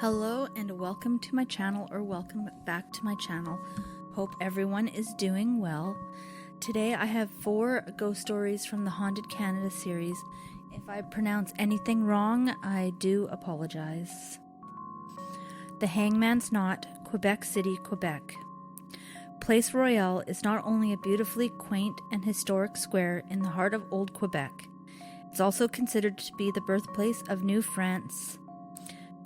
Hello and welcome to my channel, or welcome back to my channel. Hope everyone is doing well. Today I have 4 ghost stories from the Haunted Canada series. If I pronounce anything wrong, I do apologize. The Hangman's Knot, Quebec City, Quebec. Place Royale is not only a beautifully quaint and historic square in the heart of Old Quebec, it's also considered to be the birthplace of New France.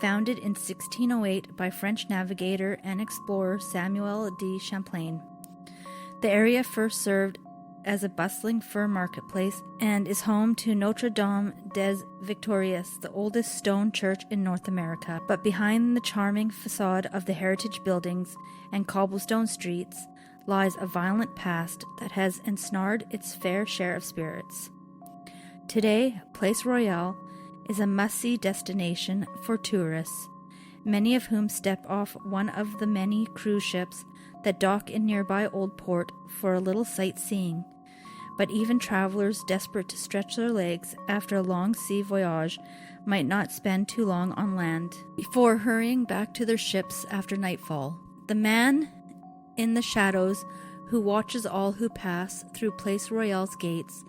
Founded in 1608 by French navigator and explorer Samuel de Champlain. The area first served as a bustling fur marketplace and is home to Notre Dame des Victorieuses, the oldest stone church in North America. But behind the charming facade of the heritage buildings and cobblestone streets lies a violent past that has ensnared its fair share of spirits. Today, Place Royale is a must-see destination for tourists, many of whom step off one of the many cruise ships that dock in nearby Old Port for a little sightseeing. But even travelers desperate to stretch their legs after a long sea voyage might not spend too long on land before hurrying back to their ships after nightfall. The man in the shadows who watches all who pass through Place Royale's gates,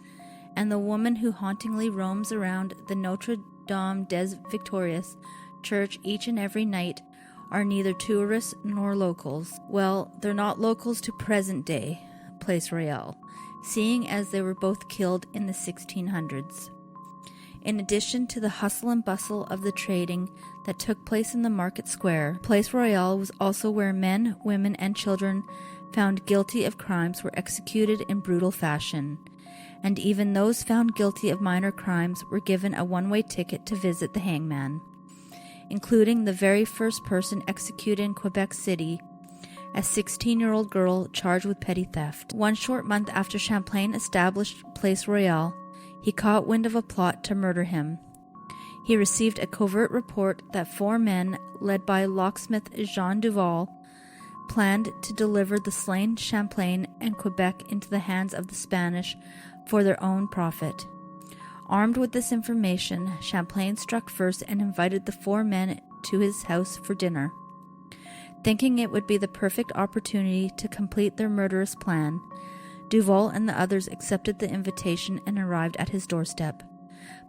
and the woman who hauntingly roams around the Notre Dame des Victorieuses church each and every night are neither tourists nor locals. Well, they're not locals to present-day Place Royale, seeing as they were both killed in the 1600s. In addition to the hustle and bustle of the trading that took place in the market square, Place Royale was also where men, women, and children found guilty of crimes were executed in brutal fashion. And even those found guilty of minor crimes were given a one-way ticket to visit the hangman, including the very first person executed in Quebec City, a 16-year-old girl charged with petty theft. 1 short month after Champlain established Place Royale, he caught wind of a plot to murder him. He received a covert report that 4 men, led by locksmith Jean Duval, planned to deliver the slain Champlain and Quebec into the hands of the Spanish for their own profit. Armed with this information, Champlain struck first and invited the 4 men to his house for dinner. Thinking it would be the perfect opportunity to complete their murderous plan, Duval and the others accepted the invitation and arrived at his doorstep.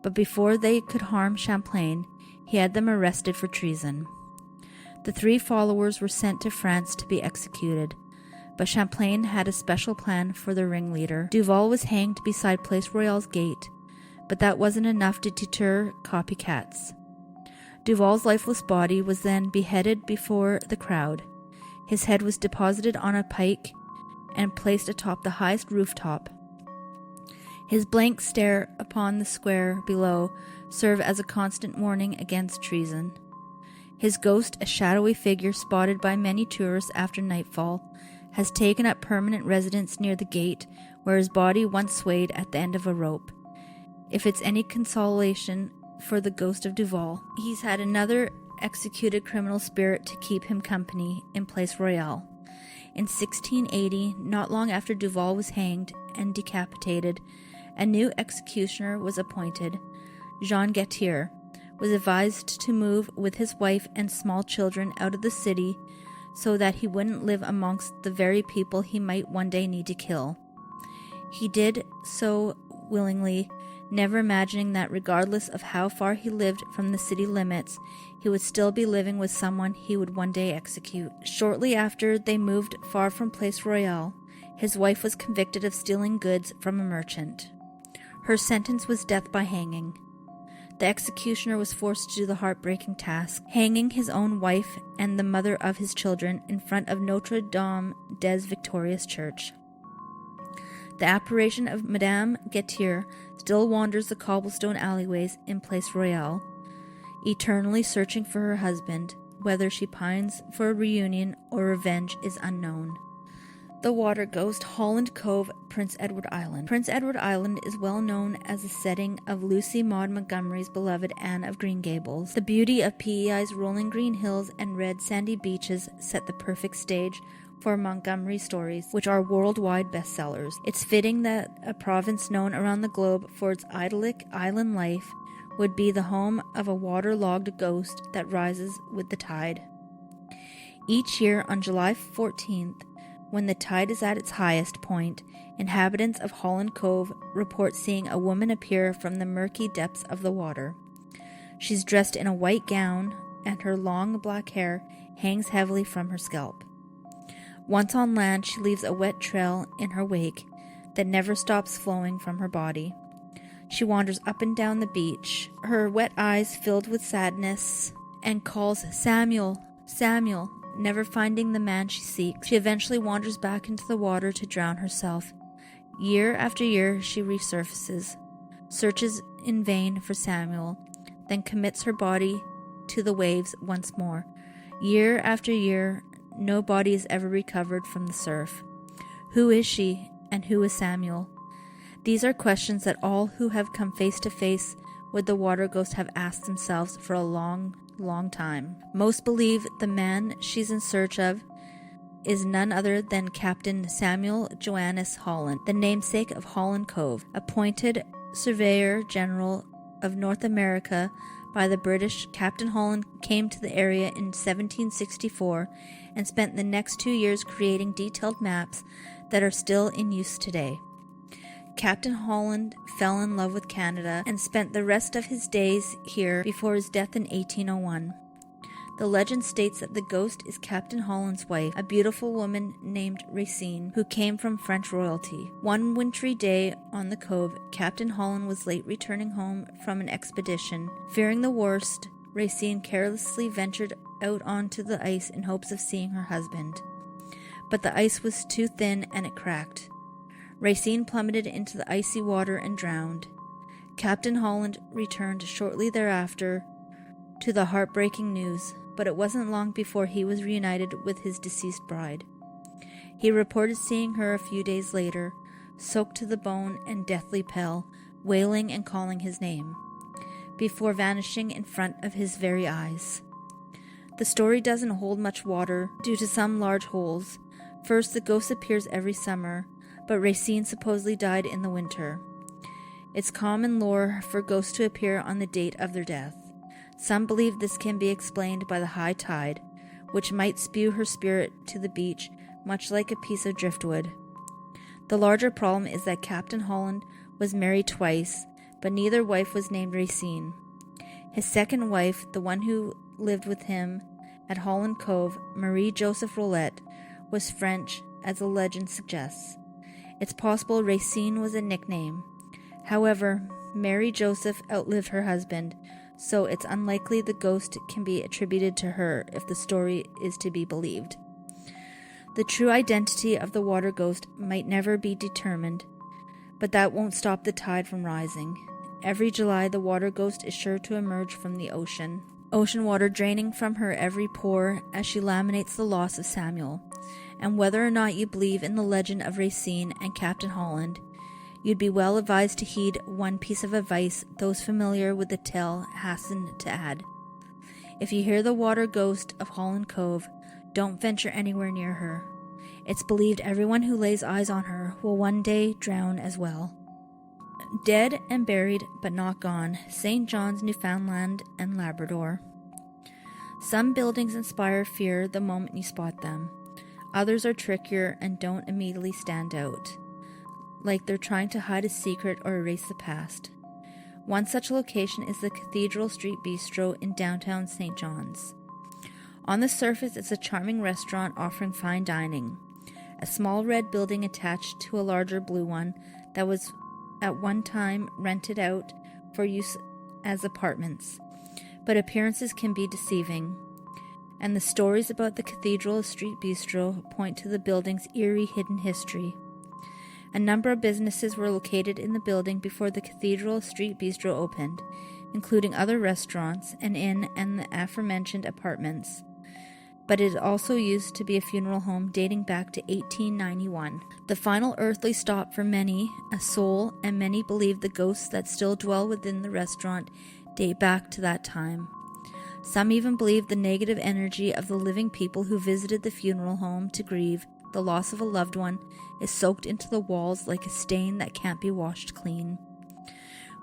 But before they could harm Champlain, he had them arrested for treason. The 3 followers were sent to France to be executed, but Champlain had a special plan for the ringleader. Duval was hanged beside Place Royale's gate, but that wasn't enough to deter copycats. Duval's lifeless body was then beheaded before the crowd. His head was deposited on a pike and placed atop the highest rooftop. His blank stare upon the square below served as a constant warning against treason. His ghost, a shadowy figure spotted by many tourists after nightfall, has taken up permanent residence near the gate where his body once swayed at the end of a rope. If it's any consolation for the ghost of Duval, he's had another executed criminal spirit to keep him company in Place Royale. In 1680, not long after Duval was hanged and decapitated, a new executioner was appointed. Jean Gettier was advised to move with his wife and small children out of the city so that he wouldn't live amongst the very people he might one day need to kill. He did so willingly, never imagining that regardless of how far he lived from the city limits, he would still be living with someone he would one day execute. Shortly after they moved far from Place Royale, his wife was convicted of stealing goods from a merchant. Her sentence was death by hanging. The executioner was forced to do the heartbreaking task, hanging his own wife and the mother of his children in front of Notre Dame des Victorieuses church. The apparition of Madame Gettier still wanders the cobblestone alleyways in Place Royale, eternally searching for her husband. Whether she pines for a reunion or revenge is unknown. The Water Ghost, Holland Cove, Prince Edward Island. Prince Edward Island is well known as the setting of Lucy Maud Montgomery's beloved Anne of Green Gables. The beauty of PEI's rolling green hills and red sandy beaches set the perfect stage for Montgomery stories, which are worldwide bestsellers. It's fitting that a province known around the globe for its idyllic island life would be the home of a waterlogged ghost that rises with the tide. Each year on July 14th, when the tide is at its highest point, inhabitants of Holland Cove report seeing a woman appear from the murky depths of the water. She's dressed in a white gown, and her long black hair hangs heavily from her scalp. Once on land, she leaves a wet trail in her wake that never stops flowing from her body. She wanders up and down the beach, her wet eyes filled with sadness, and calls, "Samuel, Samuel," never finding the man she seeks. She eventually wanders back into the water to drown herself. Year after year, she resurfaces, searches in vain for Samuel, then commits her body to the waves once more. Year after year, no body is ever recovered from the surf. Who is she, and who is Samuel? These are questions that all who have come face to face with the water ghost have asked themselves for a long, long time. Most believe the man she's in search of is none other than Captain Samuel Johannes Holland, the namesake of Holland Cove, appointed Surveyor General of North America by the British. Captain Holland came to the area in 1764 and spent the next 2 years creating detailed maps that are still in use today. Captain Holland fell in love with Canada and spent the rest of his days here before his death in 1801. The legend states that the ghost is Captain Holland's wife, a beautiful woman named Racine, who came from French royalty. One wintry day on the cove, Captain Holland was late returning home from an expedition. Fearing the worst, Racine carelessly ventured out onto the ice in hopes of seeing her husband. But the ice was too thin and it cracked. Racine plummeted into the icy water and drowned. Captain Holland returned shortly thereafter to the heartbreaking news, but it wasn't long before he was reunited with his deceased bride. He reported seeing her a few days later, soaked to the bone and deathly pale, wailing and calling his name, before vanishing in front of his very eyes. The story doesn't hold much water due to some large holes. First, the ghost appears every summer, but Racine supposedly died in the winter. It's common lore for ghosts to appear on the date of their death. Some believe this can be explained by the high tide, which might spew her spirit to the beach, much like a piece of driftwood. The larger problem is that Captain Holland was married twice, but neither wife was named Racine. His second wife, the one who lived with him at Holland Cove, Marie Joseph Rolette, was French, as the legend suggests. It's possible Racine was a nickname. However, Mary Joseph outlived her husband, so it's unlikely the ghost can be attributed to her if the story is to be believed. The true identity of the water ghost might never be determined, but that won't stop the tide from rising. Every July, the water ghost is sure to emerge from the ocean water draining from her every pore as she lamentates the loss of Samuel. And whether or not you believe in the legend of Racine and Captain Holland, you'd be well advised to heed one piece of advice those familiar with the tale hasten to add. If you hear the water ghost of Holland Cove, don't venture anywhere near her. It's believed everyone who lays eyes on her will one day drown as well. Dead and buried but not gone, St. John's, Newfoundland and Labrador. Some buildings inspire fear the moment you spot them. Others are trickier and don't immediately stand out, like they're trying to hide a secret or erase the past. One such location is the Cathedral Street Bistro in downtown St. John's. On the surface, it's a charming restaurant offering fine dining. A small red building attached to a larger blue one that was at one time rented out for use as apartments. But appearances can be deceiving, and the stories about the Cathedral Street Bistro point to the building's eerie hidden history. A number of businesses were located in the building before the Cathedral Street Bistro opened, including other restaurants, an inn, and the aforementioned apartments. But it also used to be a funeral home dating back to 1891. The final earthly stop for many, a soul, and many believe the ghosts that still dwell within the restaurant date back to that time. Some even believe the negative energy of the living people who visited the funeral home to grieve the loss of a loved one is soaked into the walls like a stain that can't be washed clean.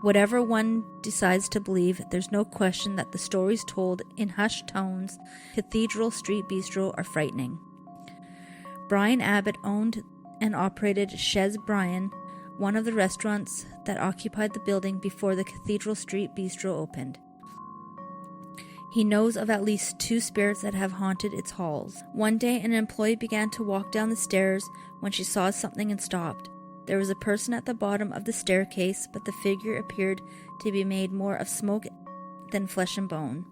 Whatever one decides to believe, there's no question that the stories told in hushed tones, Cathedral Street Bistro are frightening. Brian Abbott owned and operated Chez Brian, one of the restaurants that occupied the building before the Cathedral Street Bistro opened. He knows of at least 2 spirits that have haunted its halls. One day, an employee began to walk down the stairs when she saw something and stopped. There was a person at the bottom of the staircase, but the figure appeared to be made more of smoke than flesh and bone.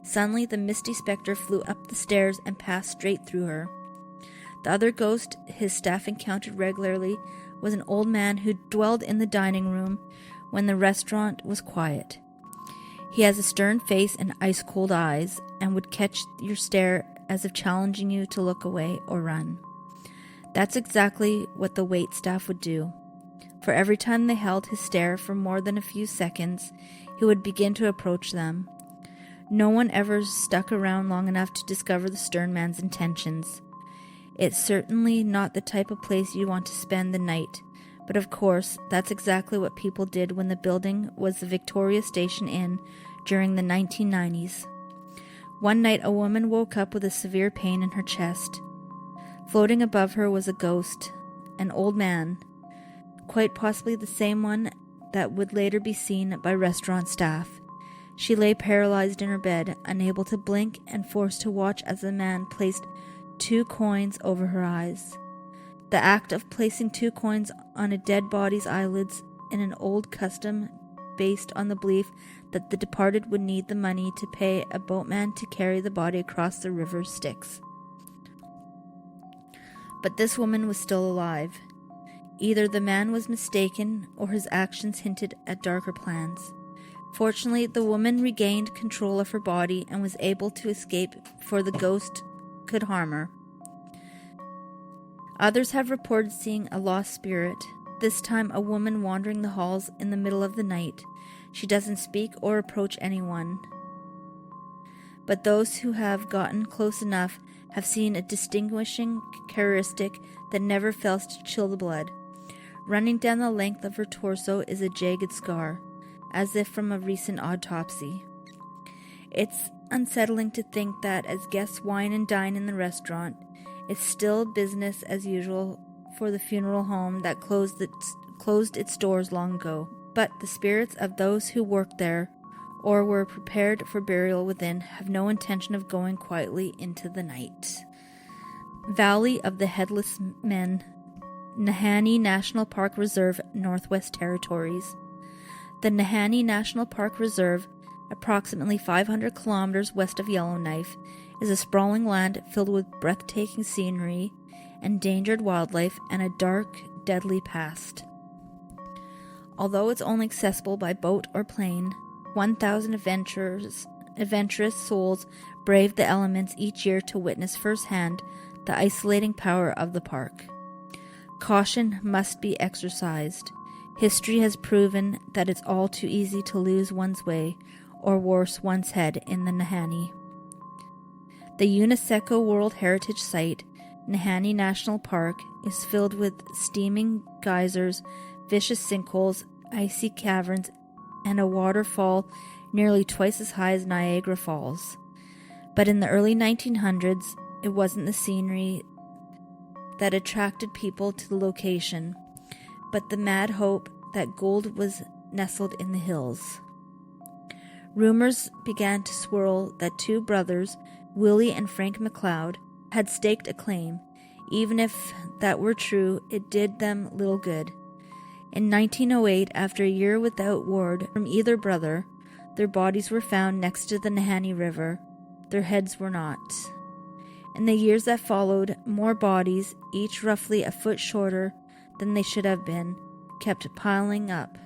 Suddenly, the misty specter flew up the stairs and passed straight through her. The other ghost his staff encountered regularly was an old man who dwelled in the dining room when the restaurant was quiet. He has a stern face and ice-cold eyes, and would catch your stare as if challenging you to look away or run. That's exactly what the wait staff would do. For every time they held his stare for more than a few seconds, he would begin to approach them. No one ever stuck around long enough to discover the stern man's intentions. It's certainly not the type of place you want to spend the night, but of course, that's exactly what people did when the building was the Victoria Station Inn during the 1990s. One night, a woman woke up with a severe pain in her chest. Floating above her was a ghost, an old man, quite possibly the same one that would later be seen by restaurant staff. She lay paralyzed in her bed, unable to blink and forced to watch as the man placed 2 coins over her eyes. The act of placing 2 coins on a dead body's eyelids in an old custom based on the belief that the departed would need the money to pay a boatman to carry the body across the river Styx. But this woman was still alive. Either the man was mistaken or his actions hinted at darker plans. Fortunately, the woman regained control of her body and was able to escape before the ghost could harm her. Others have reported seeing a lost spirit, this time a woman wandering the halls in the middle of the night. She doesn't speak or approach anyone. But those who have gotten close enough have seen a distinguishing characteristic that never fails to chill the blood. Running down the length of her torso is a jagged scar, as if from a recent autopsy. It's unsettling to think that as guests wine and dine in the restaurant, it's still business as usual for the funeral home that closed its doors long ago. But the spirits of those who worked there or were prepared for burial within have no intention of going quietly into the night. Valley of the Headless Men, Nahanni National Park Reserve, Northwest Territories. The Nahanni National Park Reserve, approximately 500 kilometers west of Yellowknife, is a sprawling land filled with breathtaking scenery, endangered wildlife, and a dark, deadly past. Although it's only accessible by boat or plane, 1,000 adventurous souls brave the elements each year to witness firsthand the isolating power of the park. Caution must be exercised. History has proven that it's all too easy to lose one's way, or worse, one's head in the Nahanni. The UNESCO World Heritage Site, Nahanni National Park, is filled with steaming geysers, vicious sinkholes, icy caverns, and a waterfall nearly twice as high as Niagara Falls. But in the early 1900s, it wasn't the scenery that attracted people to the location, but the mad hope that gold was nestled in the hills. Rumors began to swirl that 2 brothers, Willie and Frank McLeod, had staked a claim. Even if that were true, it did them little good. In 1908, after a year without word from either brother, their bodies were found next to the Nahanni River. Their heads were not. In the years that followed, more bodies, each roughly a foot shorter than they should have been, kept piling up.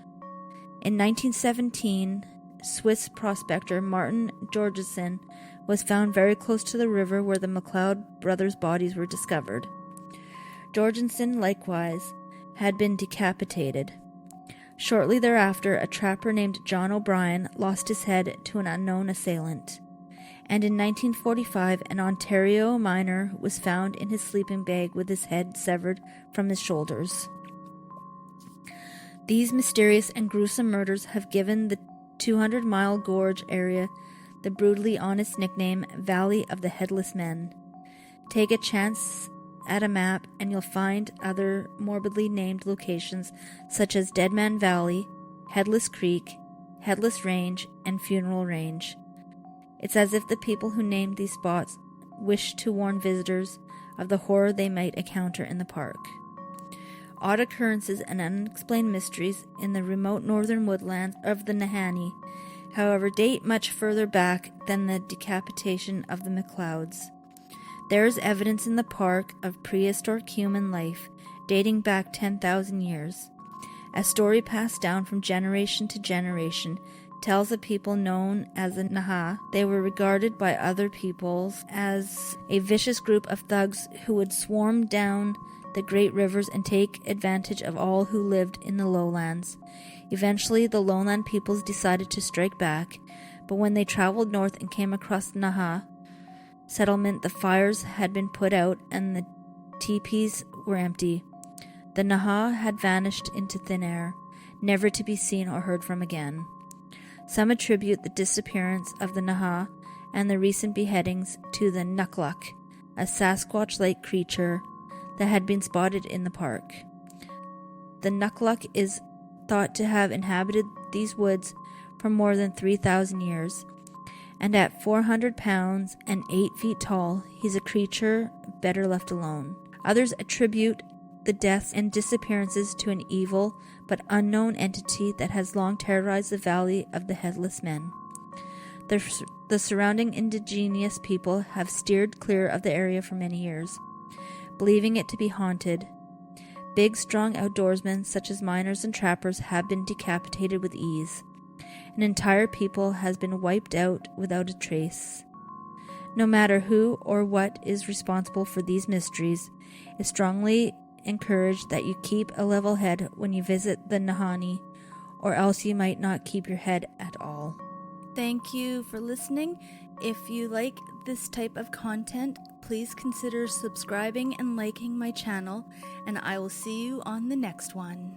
In 1917, Swiss prospector Martin Jorgensen was found very close to the river where the McLeod brothers' bodies were discovered. Jorgensen, likewise, had been decapitated. Shortly thereafter, a trapper named John O'Brien lost his head to an unknown assailant. And in 1945, an Ontario miner was found in his sleeping bag with his head severed from his shoulders. These mysterious and gruesome murders have given the 200-mile gorge area the brutally honest nickname Valley of the Headless Men. Take a chance at a map and you'll find other morbidly named locations such as Deadman Valley, Headless Creek, Headless Range, and Funeral Range. It's as if the people who named these spots wished to warn visitors of the horror they might encounter in the park. Odd occurrences and unexplained mysteries in the remote northern woodlands of the Nahanni, however, date much further back than the decapitation of the McLeods. There is evidence in the park of prehistoric human life dating back 10,000 years. A story passed down from generation to generation tells of people known as the Naha. They were regarded by other peoples as a vicious group of thugs who would swarm down the great rivers and take advantage of all who lived in the lowlands. Eventually, the lowland peoples decided to strike back, but when they traveled north and came across the Naha settlement, the fires had been put out and the teepees were empty. The Naha had vanished into thin air, never to be seen or heard from again. Some attribute the disappearance of the Naha and the recent beheadings to the Nukluk, a Sasquatch-like creature that had been spotted in the park. The Nukluk is thought to have inhabited these woods for more than 3,000 years, and at 400 pounds and 8 feet tall, he's a creature better left alone. Others attribute the deaths and disappearances to an evil but unknown entity that has long terrorized the Valley of the Headless Men. The surrounding indigenous people have steered clear of the area for many years, believing it to be haunted. Big, strong outdoorsmen such as miners and trappers have been decapitated with ease. An entire people has been wiped out without a trace. No matter who or what is responsible for these mysteries, it's strongly encouraged that you keep a level head when you visit the Nahanni, or else you might not keep your head at all. Thank you for listening. If you like this type of content, please consider subscribing and liking my channel, and I will see you on the next one.